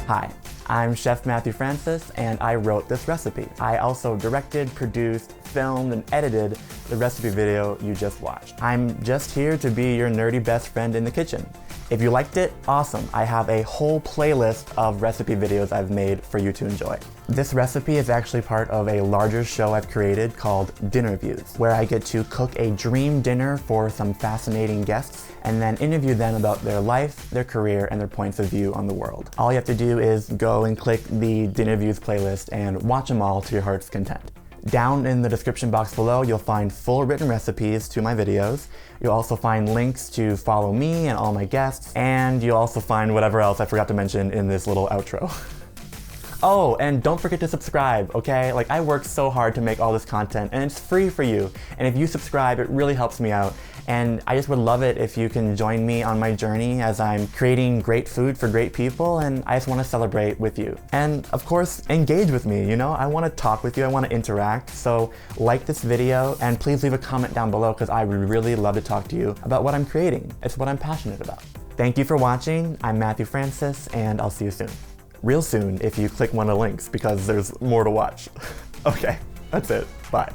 Hi, I'm Chef Matthew Francis, and I wrote this recipe. I also directed, produced, filmed, and edited the recipe video you just watched. I'm just here to be your nerdy best friend in the kitchen. If you liked it, awesome. I have a whole playlist of recipe videos I've made for you to enjoy. This recipe is actually part of a larger show I've created called Dinner Views, where I get to cook a dream dinner for some fascinating guests and then interview them about their life, their career, and their points of view on the world. All you have to do is go and click the Dinner Views playlist and watch them all to your heart's content. Down in the description box below, you'll find full written recipes to my videos. You'll also find links to follow me and all my guests, and you'll also find whatever else I forgot to mention in this little outro. Oh, and don't forget to subscribe, okay? Like, I work so hard to make all this content, and it's free for you. And if you subscribe, it really helps me out. And I just would love it if you can join me on my journey as I'm creating great food for great people, and I just want to celebrate with you. And of course, engage with me, you know? I want to talk with you, I want to interact. So like this video, and please leave a comment down below because I would really love to talk to you about what I'm creating. It's what I'm passionate about. Thank you for watching. I'm Matthew Francis, and I'll see you soon. Real soon if you click one of the links because there's more to watch. Okay, that's it. Bye.